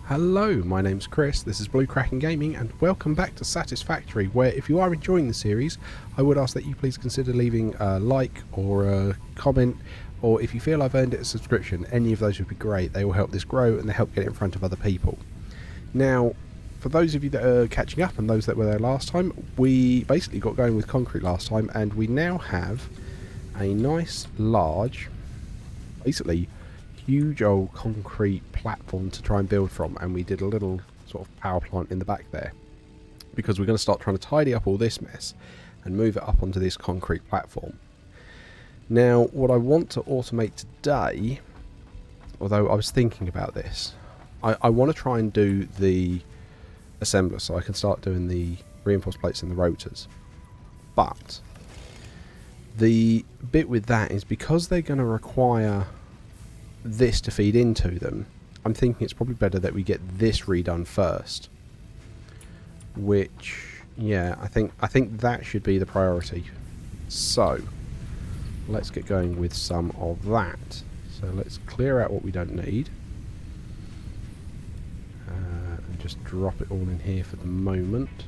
Hello, my name's Chris, this is Blue Kraken Gaming, and welcome back to Satisfactory, where if you are enjoying the series, I would ask that you please consider leaving a like or a comment, or if you feel I've earned it a subscription, any of those would be great. They will help this grow and they help get it in front of other people. Now, for those of you that are catching up and those that were there last time, we basically got going with concrete last time, and we now have a nice large, basically huge old concrete platform to try and build from, and we did a little sort of power plant in the back there because we're going to start trying to tidy up all this mess and move it up onto this concrete platform. Now, what I want to automate today, although I was thinking about this, I want to try and do the assembler so I can start doing the reinforced plates and the rotors, but the bit with that is because they're going to require this to feed into them, I'm thinking it's probably better that we get this redone first, which, yeah, I think that should be the priority. So let's get going with some of that. So let's clear out what we don't need and just drop it all in here for the moment.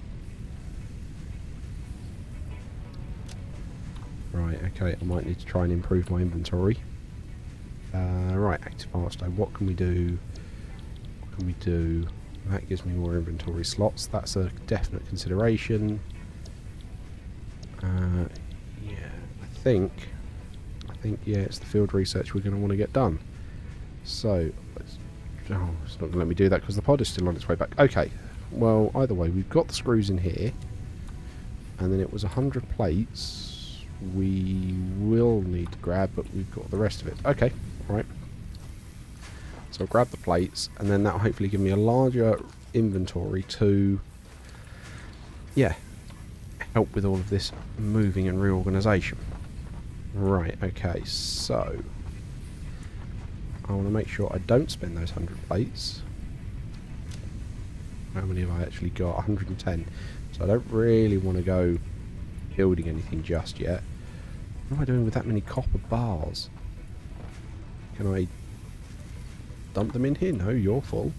Right, okay, I might need to try and improve my inventory. Right, active milestone. What can we do? What can we do? That gives me more inventory slots. That's a definite consideration. Yeah, I think yeah, it's the field research we're going to want to get done. So, let's, oh, it's not going to let me do that because the pod is still on its way back. Okay, well, either way, we've got the screws in here, and then it was 100 plates. We will need to grab, but we've got the rest of it. Okay, right. So I'll grab the plates, and then that'll hopefully give me a larger inventory to, yeah, help with all of this moving and reorganisation. Right, okay, so I want to make sure I don't spend those 100 plates. How many have I actually got? 110. So I don't really want to go building anything just yet. What am I doing with that many copper bars? Can I dump them in here? No, you're full.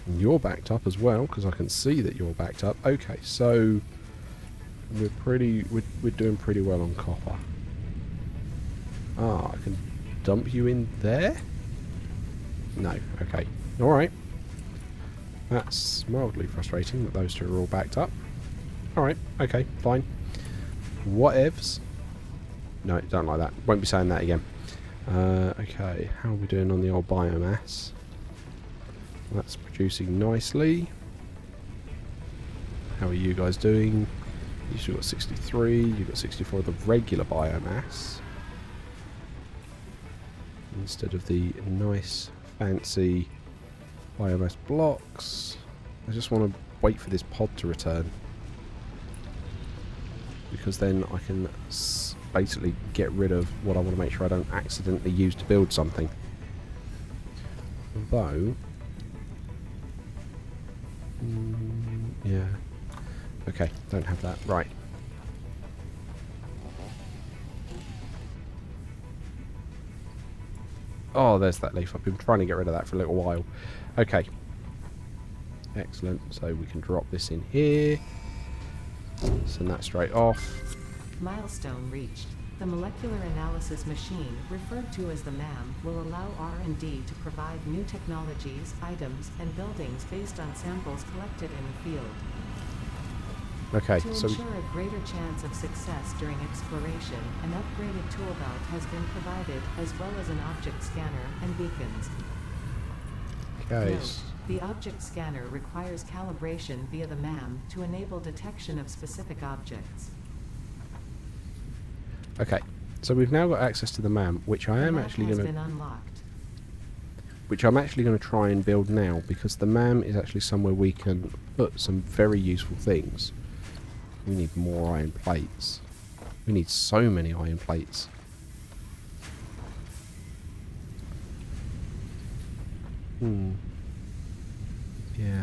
And you're backed up as well, because I can see that you're backed up. Okay, so we're doing pretty well on copper. Ah, I can dump you in there? No, okay. Alright. That's mildly frustrating that those two are all backed up. Alright, okay, fine. Whatevs. No, don't like that. Won't be saying that again. Okay, how are we doing on the old biomass? That's producing nicely. How are you guys doing? You still got 63, you've got 64 of the regular biomass. Instead of the nice, fancy biomass blocks. I just want to wait for this pod to return, because then I can basically get rid of what I want to make sure I don't accidentally use to build something. Although, yeah, okay, don't have that. Right. Oh, there's that leaf. I've been trying to get rid of that for a little while. Okay. Excellent. So we can drop this in here. Send that straight off. Milestone reached. The molecular analysis machine, referred to as the MAM, will allow R&D to provide new technologies, items, and buildings based on samples collected in the field. Okay, to so ensure a greater chance of success during exploration, an upgraded tool belt has been provided, as well as an object scanner and beacons. okay. Note, the object scanner requires calibration via the MAM to enable detection of specific objects. Okay, so we've now got access to the MAM, which I am actually going to, which I'm actually going to try and build now, because the MAM is actually somewhere we can put some very useful things. We need more iron plates. We need so many iron plates. Yeah,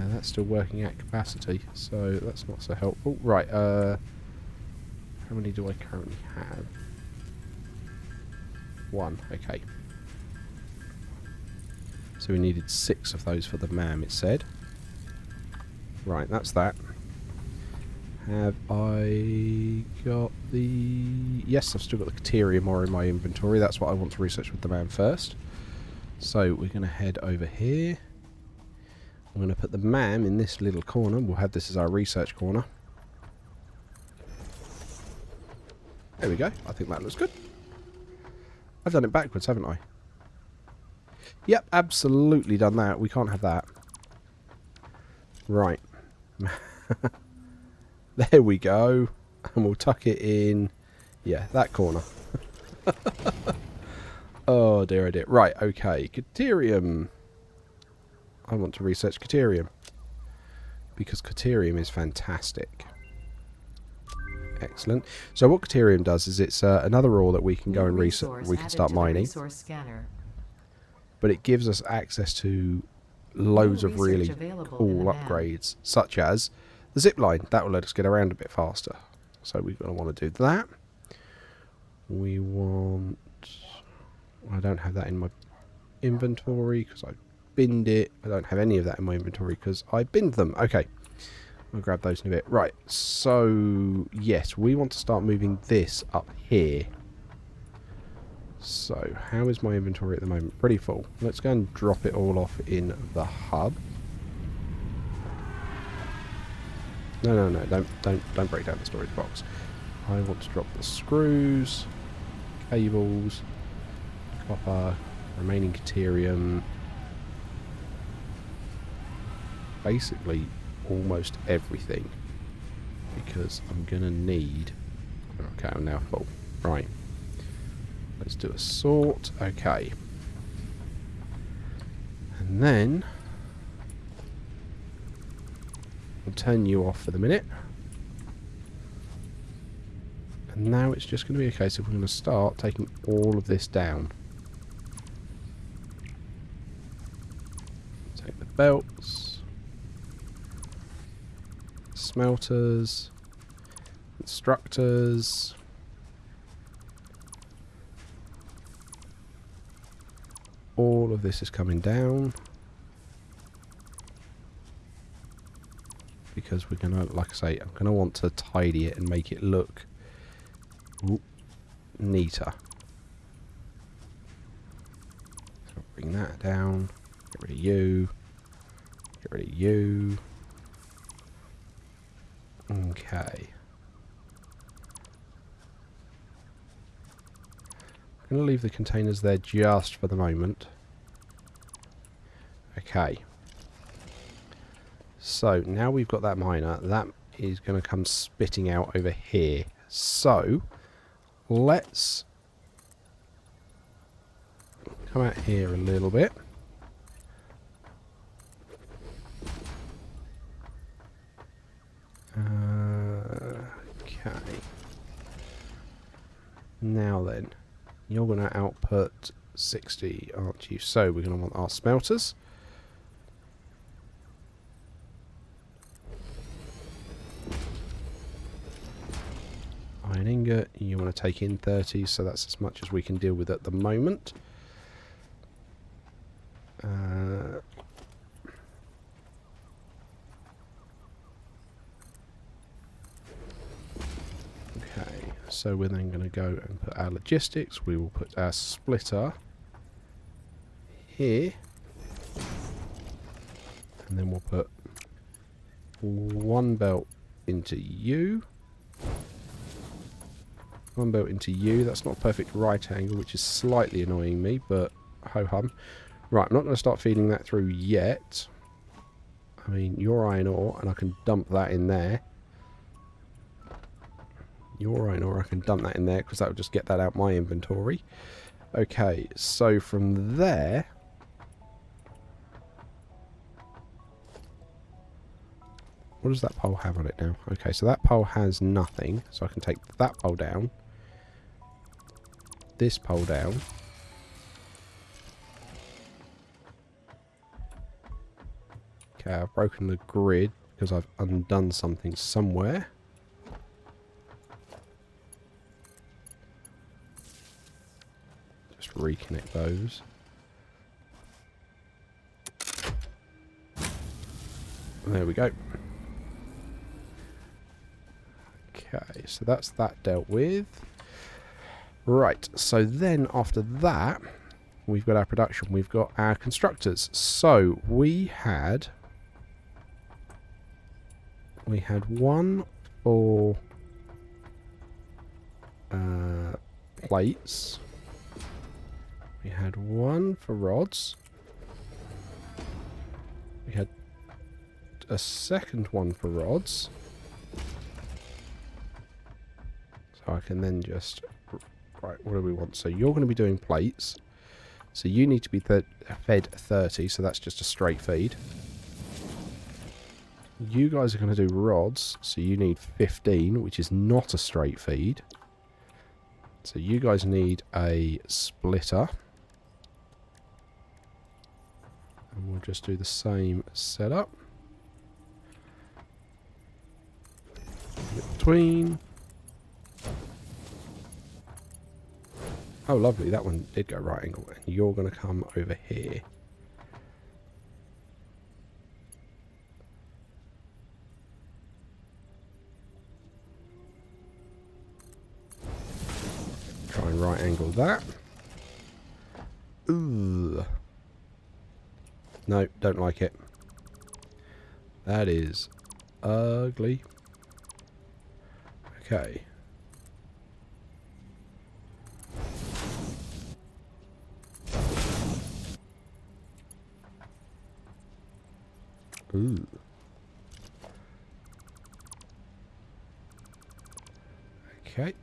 that's still working at capacity, so that's not so helpful. Right, how many do I currently have? 1, okay. So we needed 6 of those for the MAM, it said. Right, that's that. Have I got the... Yes, I've still got the Caterium ore in my inventory. That's what I want to research with the MAM first. So we're going to head over here. I'm going to put the MAM in this little corner. We'll have this as our research corner. There we go. I think that looks good. I've done it backwards, haven't I? Yep, absolutely done that. We can't have that. Right. There we go. And we'll tuck it in. Yeah, that corner. Oh dear, oh dear. Right, okay. Caterium. I want to research Caterium. Because Caterium is fantastic. Excellent. So what Caterium does is it's another ore that we can go and research. We can start mining. But it gives us access to loads of really cool upgrades, such as the zip line. That will let us get around a bit faster. So we're going to want to do that. We want... I don't have that in my inventory because I binned it. I don't have any of that in my inventory because I binned them. Okay. I'll grab those in a bit. Right, so yes, we want to start moving this up here. So, how is my inventory at the moment? Pretty full. Let's go and drop it all off in the hub. No, don't break down the storage box. I want to drop the screws, cables, copper, remaining Caterium. Basically, almost everything, because I'm gonna need... Okay, I'm now full. Right, let's do a sort. Okay, and then I'll turn you off for the minute, and now it's just going to be a case of we're going to start taking all of this down. Take the belts, smelters, instructors, all of this is coming down because we're gonna, like I say, I'm gonna want to tidy it and make it look neater. So bring that down, get rid of you, get rid of you. Okay. I'm going to leave the containers there just for the moment. Okay. So, now we've got that miner, that is going to come spitting out over here. So, let's come out here a little bit. Okay. Now then, you're going to output 60, aren't you? So we're going to want our smelters. Iron ingot, you want to take in 30, so that's as much as we can deal with at the moment. Okay, so we're then going to go and put our logistics. We will put our splitter here, and then we'll put one belt into you, one belt into you. That's not a perfect right angle, which is slightly annoying me, but ho-hum. Right, I'm not going to start feeding that through yet. I mean, your iron ore, and I can dump that in there. Your iron ore, I can dump that in there, because that will just get that out my inventory. Okay, so from there... What does that pole have on it now? Okay, so that pole has nothing, so I can take that pole down. This pole down. Okay, I've broken the grid because I've undone something somewhere. Just reconnect those. There we go. Okay, so that's that dealt with. Right, so then after that, we've got our production. We've got our constructors. So we had one for plates. We had one for rods. We had a second one for rods. So I can then just... Right, what do we want? So you're going to be doing plates. So you need to be fed 30, so that's just a straight feed. You guys are going to do rods, so you need 15, which is not a straight feed. So you guys need a splitter. And we'll just do the same setup. In between. Oh, lovely. That one did go right angle. And you're going to come over here. Try and right angle that. Ooh. No, don't like it. That is ugly. Okay. Ooh. Okay.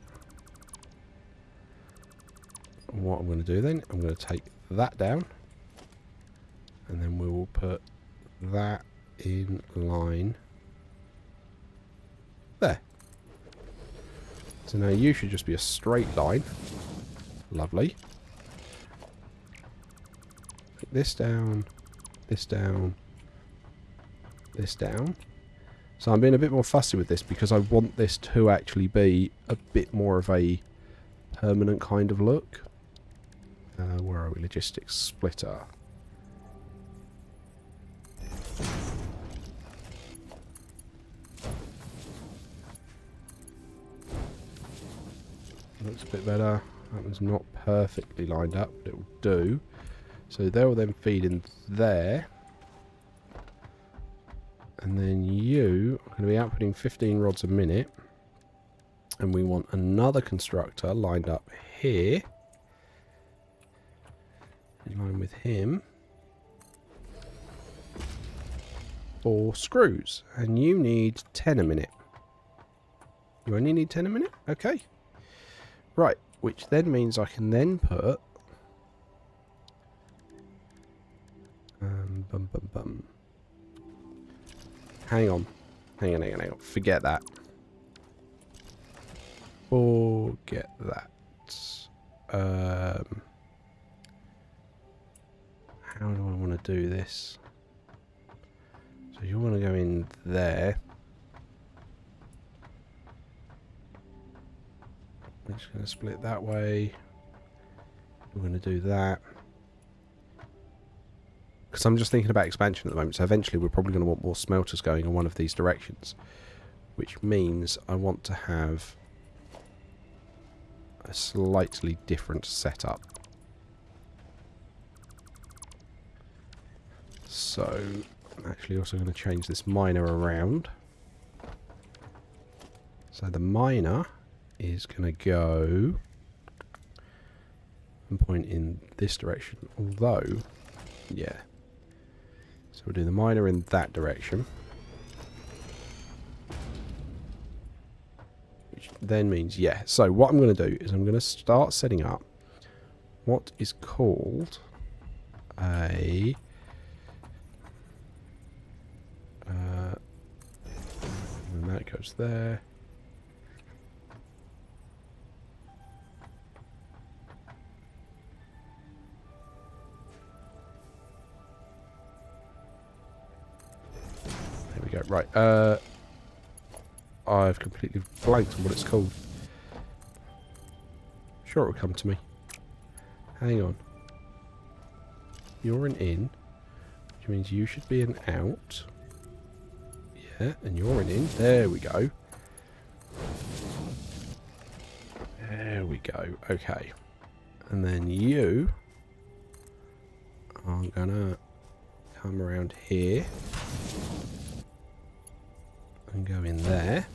What I'm going to do then, I'm going to take that down. And then we will put that in line there. So now you should just be a straight line. Lovely. Put this down, this down, this down. So I'm being a bit more fussy with this because I want this to actually be a bit more of a permanent kind of look. Where are we? Logistics splitter. Looks a bit better. That one's not perfectly lined up, but it will do. So they'll then feed in there. And then you are going to be outputting 15 rods a minute. And we want another constructor lined up here. In line with him. For screws. And you need 10 a minute. You only need 10 a minute? Okay. Right, which then means I can then put... Hang on. Hang on. Forget that. Forget that. How do I want to do this? So you want to go in there. We're just going to split that way. We're going to do that. Because I'm just thinking about expansion at the moment. So eventually we're probably going to want more smelters going in one of these directions. Which means I want to have a slightly different setup. So I'm actually also going to change this miner around. So the miner is going to go and point in this direction. Although, yeah. So we'll do the miner in that direction. Which then means, yeah. So what I'm going to do is I'm going to start setting up what is called a... and that goes there. There we go. Right. I've completely blanked on what it's called. Sure, it'll come to me. Hang on. You're an in, which means you should be an out. Yeah, and you're in. There we go. There we go. Okay. And then you are gonna come around here and go in there.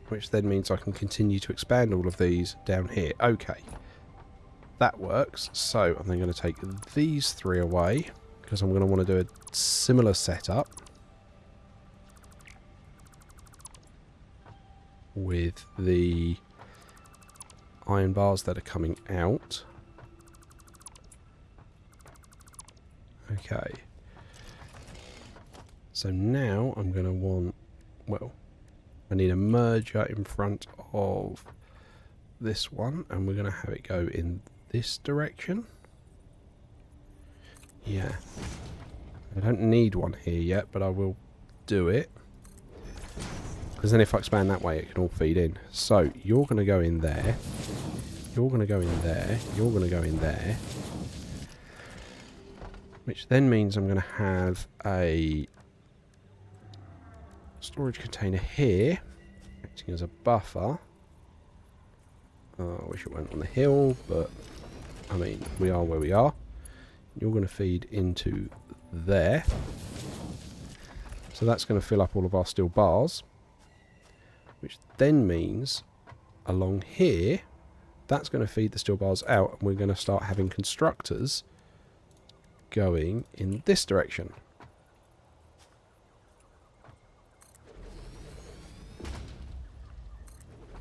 Which then means I can continue to expand all of these down here. Okay. That works. So I'm then going to take these 3 away because I'm going to want to do a similar setup with the iron bars that are coming out. Okay. So now I'm going to want, well, I need a merger in front of this one, and we're going to have it go in this direction. Yeah. I don't need one here yet, but I will do it. Because then if I expand that way, it can all feed in. So, you're going to go in there. You're going to go in there. You're going to go in there. Which then means I'm going to have a storage container here, acting as a buffer. I wish it went on the hill, but I mean, we are where we are. You're going to feed into there. So that's going to fill up all of our steel bars. Which then means along here, that's going to feed the steel bars out, and we're going to start having constructors going in this direction.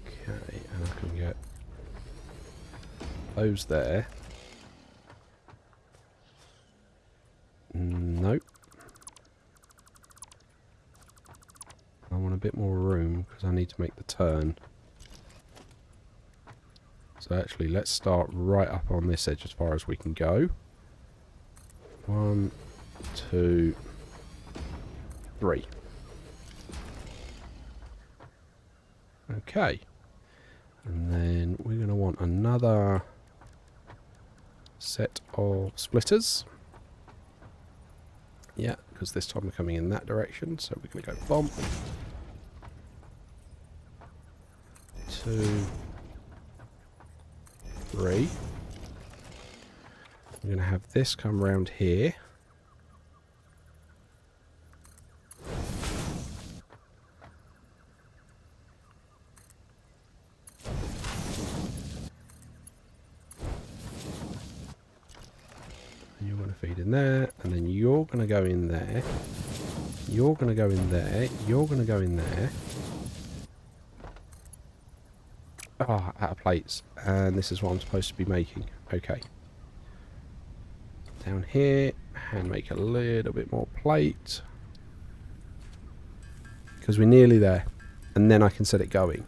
Okay, and I can get those there. Nope. I want a bit more room because I need to make the turn. So actually, let's start right up on this edge as far as we can go. 1, 2, 3. Okay. And then we're going to want another set of splitters. Yeah, because this time we're coming in that direction, so we're going to go bomb. 2, 3. We're going to have this come round here. And you're going to feed in there, and then you're going to go in there. You're going to go in there. You're going to go in there. Ah, out of plates. And this is what I'm supposed to be making. Okay. Down here, and make a little bit more plate. Because we're nearly there. And then I can set it going.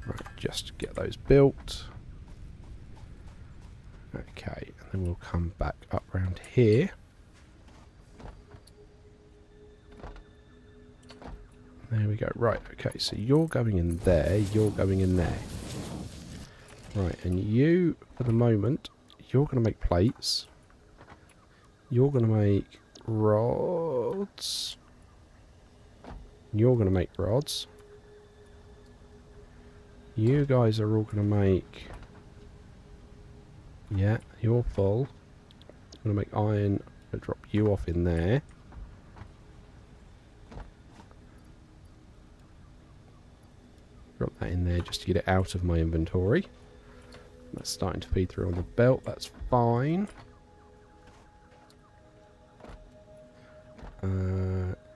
Right, just get those built. Okay, and then we'll come back up round here. There we go. Right, okay, so you're going in there, you're going in there. Right, and you, for the moment, you're going to make plates. You're going to make rods. You're going to make rods. You guys are all going to make... Yeah, you're full. I'm going to make iron. I'll drop you off in there. Drop that in there just to get it out of my inventory. That's starting to feed through on the belt. That's fine.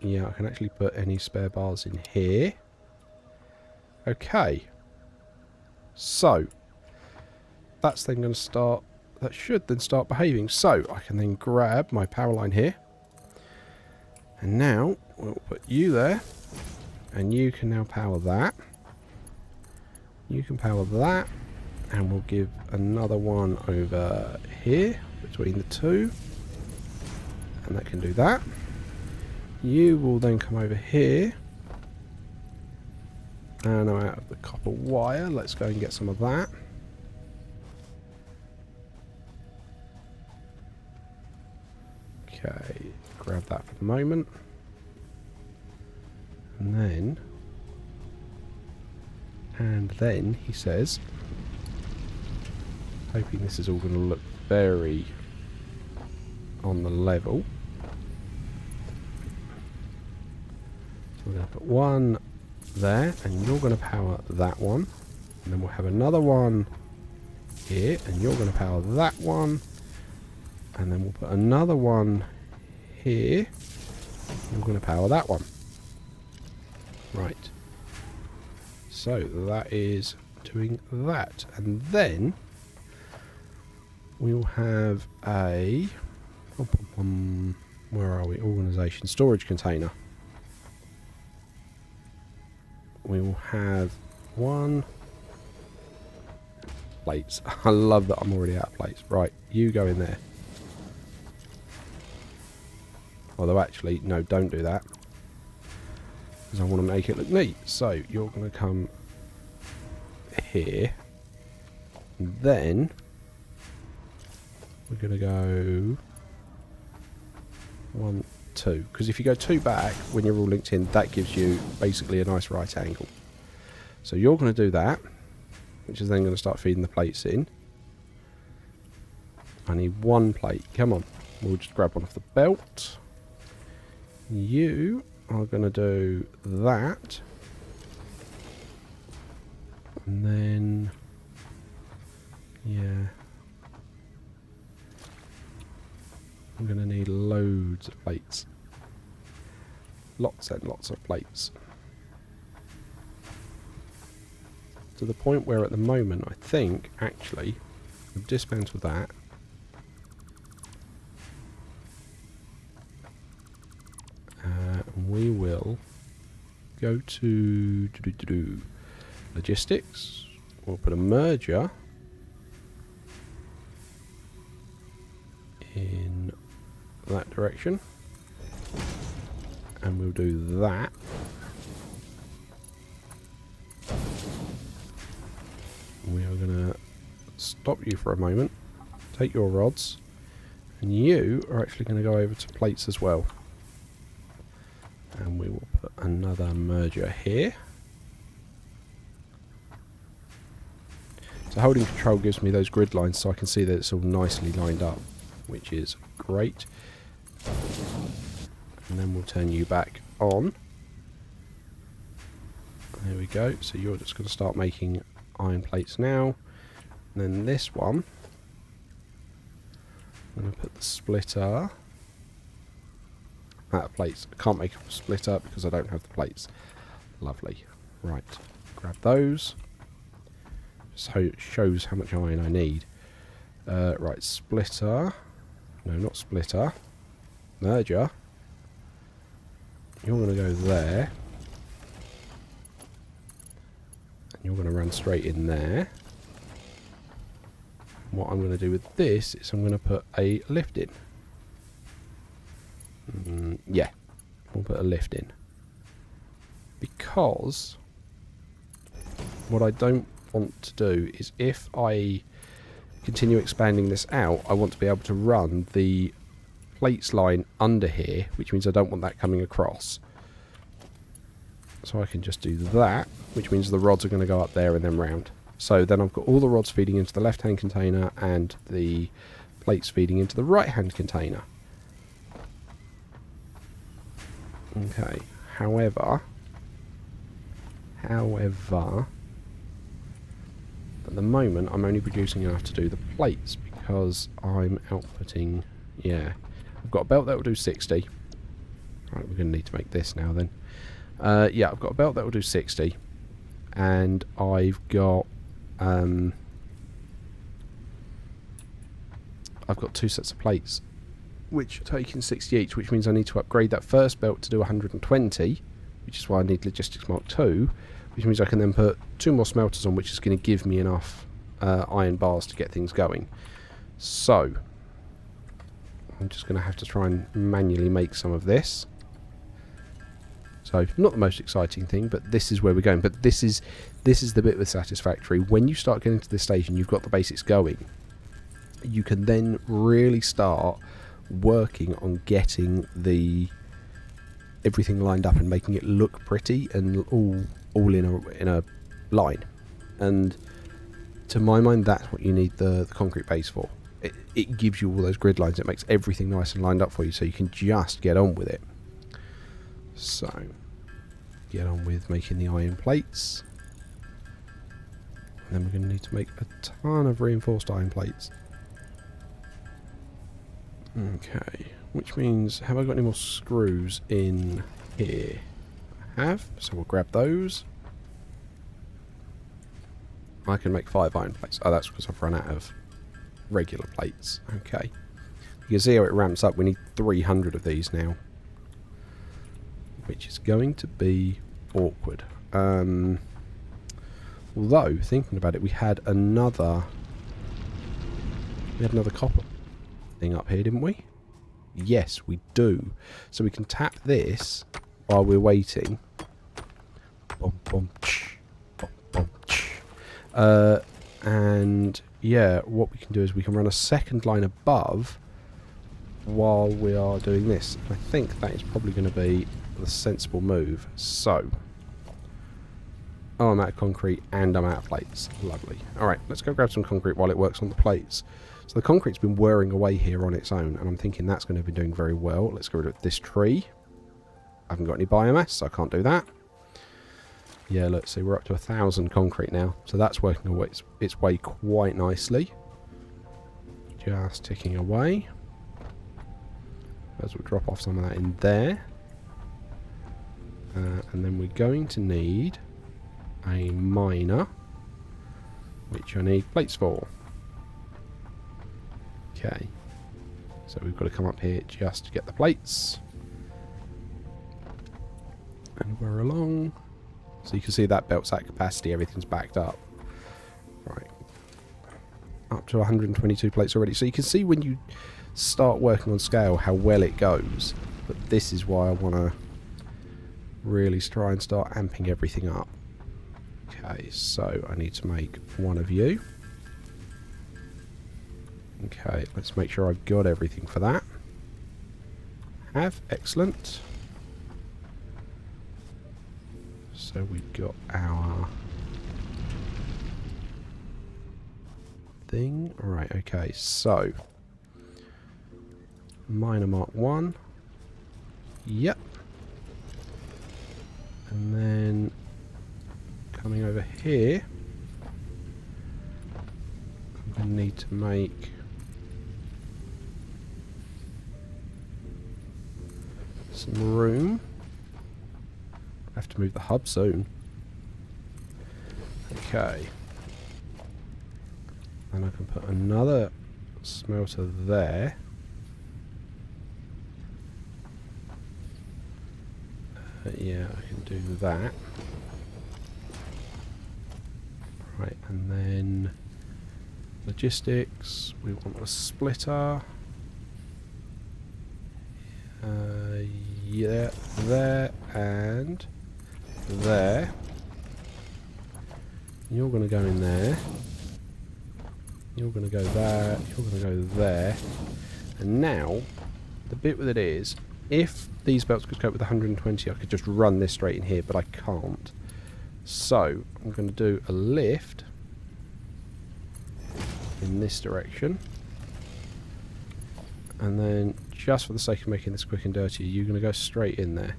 Yeah, I can actually put any spare bars in here. Okay. So, that's then going to start... That should then start behaving. So, I can then grab my power line here. And now, we'll put you there. And you can now power that. You can power that. And we'll give another one over here between the two. And that can do that. You will then come over here. And I'm out of the copper wire. Let's go and get some of that. Okay, grab that for the moment. And then he says, hoping this is all going to look very on the level. So we're going to put one there, and you're going to power that one. And then we'll have another one here, and you're going to power that one. And then we'll put another one here. You're going to power that one. Right. So that is doing that. And then we'll have a... where are we? Organisation. Storage container. We will have one... plates. I love that I'm already out of plates. Right, you go in there. Although actually, no, don't do that. Because I want to make it look neat. So, you're going to come here. And then, we're going to go 1, 2. Because if you go 2 back, when you're all linked in, that gives you basically a nice right angle. So you're going to do that, which is then going to start feeding the plates in. I need 1 plate. Come on. We'll just grab one off the belt. You are going to do that. And then... yeah. I'm going to need loads of plates. Lots and lots of plates. To the point where at the moment I think actually we've dismantled that. And we will go to logistics. We'll put a merger in that direction. And we'll do that. We are going to stop you for a moment, take your rods, and you are actually going to go over to plates as well. And we will put another merger here. So holding control gives me those grid lines so I can see that it's all nicely lined up, which is great. And then we'll turn you back on. There we go. So you're just going to start making iron plates now. And then this one, I'm going to put the splitter out of plates. I can't make a splitter because I don't have the plates. Lovely. Right. Grab those. So it shows how much iron I need. Right. Splitter. No, not splitter. Merger. You're going to go there. And you're going to run straight in there. What I'm going to do with this is I'm going to put a lift in. Yeah, we'll put a lift in. Because what I don't want to do is if I continue expanding this out, I want to be able to run the plates line under here, which means I don't want that coming across. So I can just do that, which means the rods are going to go up there and then round. So then I've got all the rods feeding into the left-hand container and the plates feeding into the right-hand container. Okay, however, at the moment I'm only producing enough to do the plates because I'm outputting, yeah, I've got a belt that will do 60. Right, we're going to need to make this now then. Yeah, I've got a belt that will do 60, and I've got 2 sets of plates which are taking 60 each, which means I need to upgrade that first belt to do 120, which is why I need Logistics Mark II, which means I can then put 2 more smelters on, which is going to give me enough iron bars to get things going. So I'm just going to have to try and manually make some of this. So not the most exciting thing, but this is where we're going. But this is the bit with Satisfactory. When you start getting to this stage and you've got the basics going, you can then really start working on getting everything lined up and making it look pretty and all in a line. And to my mind, that's what you need the concrete base for. It gives you all those grid lines. It makes everything nice and lined up for you, so you can just get on with it. So, get on with making the iron plates. And then we're going to need to make a ton of reinforced iron plates. Okay, which means, have I got any more screws in here? I have, so we'll grab those. I can make 5 iron plates. Oh, that's because I've run out of regular plates. Okay. You can see how it ramps up. We need 300 of these now, which is going to be awkward. Although, thinking about it, we had another copper thing up here, didn't we? Yes, we do. So we can tap this while we're waiting. Bum, bum, ch, bum, bum, ch. And yeah, what we can do is we can run a second line above while we are doing this. I think that is probably going to be the sensible move. So, oh, I'm out of concrete and I'm out of plates. Lovely. Alright, let's go grab some concrete while it works on the plates. So the concrete's been whirring away here on its own, and I'm thinking that's going to be doing very well. Let's get rid of this tree. I haven't got any biomass, so I can't do that. Yeah, let's see, we're up to 1,000 concrete now, so that's working its way quite nicely. Just ticking away. As we'll drop off some of that in there. And then we're going to need a miner, which I need plates for. Okay, so we've got to come up here just to get the plates. And we're along. So you can see that belt's at capacity, everything's backed up. Right. Up to 122 plates already. So you can see when you start working on scale how well it goes. But this is why I want to really try and start amping everything up. Okay, so I need to make one of you. Okay, let's make sure I've got everything for that. Have, excellent. So we've got our thing. Right, okay, so miner mark 1. Yep. And then coming over here, I'm going to need to make some room. I have to move the hub soon. Okay. And I can put another smelter there. Yeah, I can do that. Right, and then logistics. We want a splitter. Yeah, there and there. You're going to go in there. You're going to go there. You're going to go there. And now, the bit with it is, if these belts could cope with 120, I could just run this straight in here, but I can't. So, I'm going to do a lift in this direction. And then, just for the sake of making this quick and dirty, you're going to go straight in there.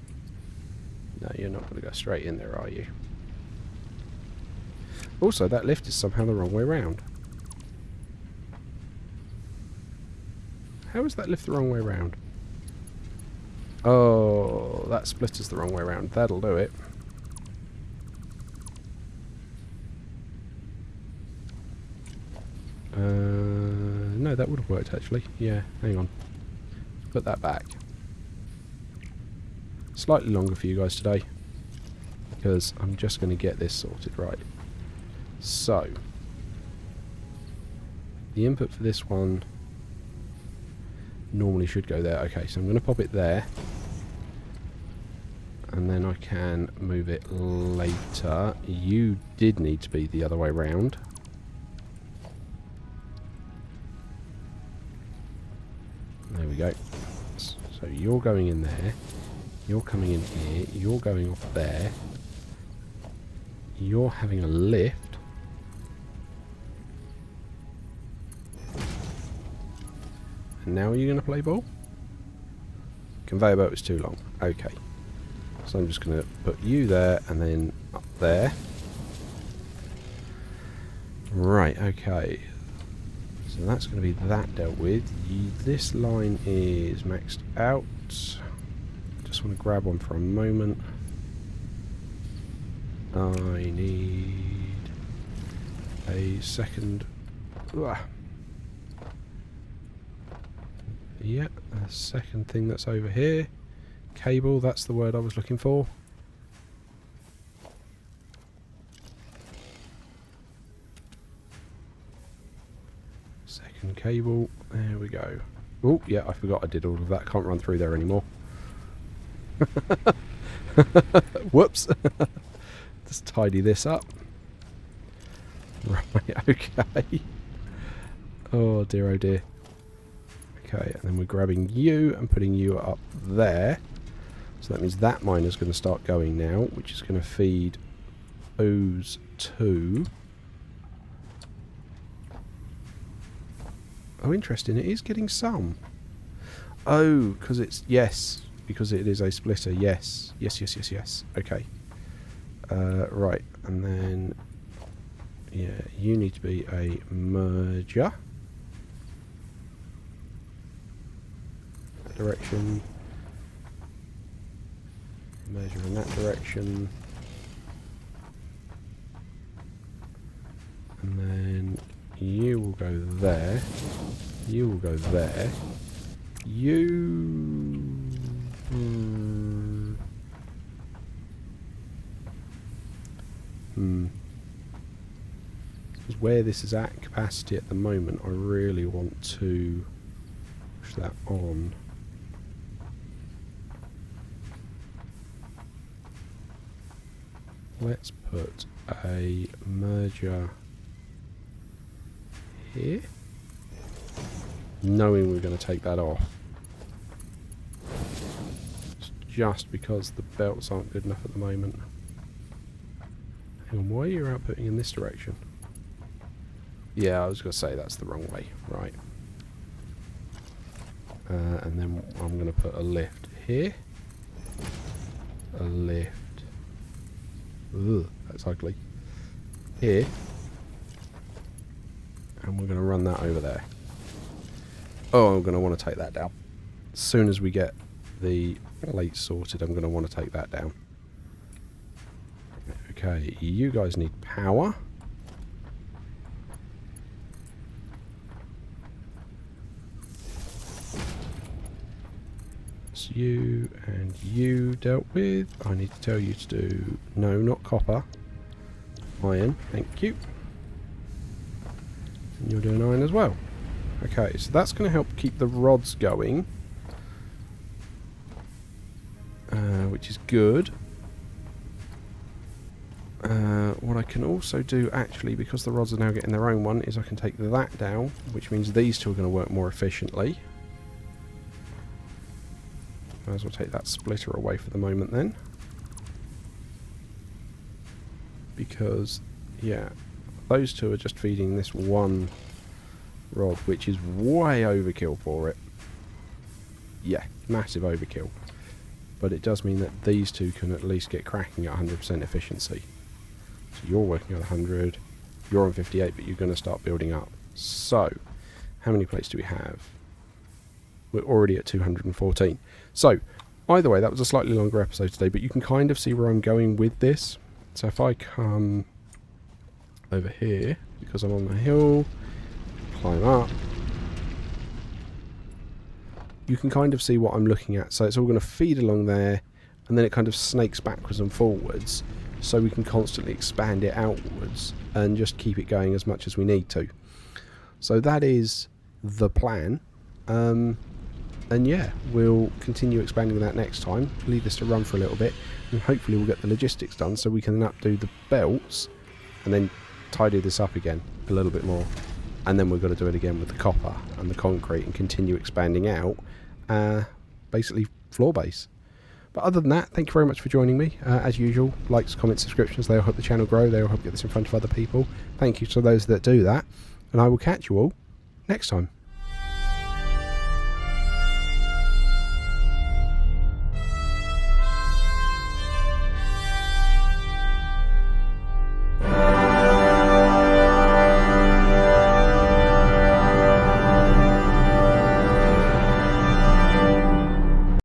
No, you're not going to go straight in there, are you? Also, that lift is somehow the wrong way round. How is that lift the wrong way round? Oh, that splitter's the wrong way round. That'll do it. No, that would have worked actually. Yeah, hang on. Put that back. Slightly longer for you guys today, because I'm just going to get this sorted right. So, the input for this one normally should go there. Okay, so I'm going to pop it there, and then I can move it later. You did need to be the other way round. There we we go. So you're going in there. You're coming in here. You're going off there. You're having a lift. And now are you going to play ball? Conveyor belt is too long. Okay. So I'm just going to put you there and then up there. Right, okay. So that's going to be that dealt with. This line is maxed out. Just want to grab one for a moment. I need a second. Yep, a second thing that's over here. Cable, that's the word I was looking for. Second cable, there we go. Oh, yeah, I forgot I did all of that. Can't run through there anymore. Whoops. Just tidy this up. Right, okay. Oh dear, oh dear. Okay, and then we're grabbing you and putting you up there. So that means that miner's going to start going now, which is going to feed those two. Oh, interesting. It is getting some. Oh, because it's... Yes. Because it is a splitter. Yes. Yes, yes, yes, yes. Okay. Right. And then... Yeah, you need to be a merger. That direction. Merger in that direction. And then... You will go there. You will go there. You... Because where this is at capacity at the moment, I really want to push that on. Let's put a merger here, knowing we're going to take that off. It's just because the belts aren't good enough at the moment. Hang on, why are you outputting in this direction? Yeah, I was going to say that's the wrong way. Right. And then I'm going to put a lift here. A lift. Ugh, that's ugly. Here. And we're going to run that over there. Oh, I'm going to want to take that down. As soon as we get the plate sorted, I'm going to want to take that down. Okay, you guys need power. It's you and you dealt with. I need to tell you to do... No, not copper. Iron, thank you. And you're doing iron as well. Okay, so that's going to help keep the rods going. Which is good. What I can also do, actually, because the rods are now getting their own one, is I can take that down, which means these two are going to work more efficiently. Might as well take that splitter away for the moment then. Because, yeah, those two are just feeding this one rod, which is way overkill for it. Yeah, massive overkill. But it does mean that these two can at least get cracking at 100% efficiency. So you're working at 100, you're on 58, but you're going to start building up. So, how many plates do we have? We're already at 214. So, either way, that was a slightly longer episode today, but you can kind of see where I'm going with this. So if I come over here, because I'm on the hill, climb up, you can kind of see what I'm looking at. So it's all going to feed along there, and then it kind of snakes backwards and forwards, so we can constantly expand it outwards and just keep it going as much as we need to. So that is the plan. And yeah, we'll continue expanding that next time. Leave this to run for a little bit, and hopefully we'll get the logistics done so we can then updo the belts and then tidy this up again a little bit more. And then we're going to do it again with the copper and the concrete and continue expanding out. basically floor base. But other than that, thank you very much for joining me. As usual, likes, comments, subscriptions, they all help the channel grow. They all help get this in front of other people. Thank you to those that do that. And I will catch you all next time.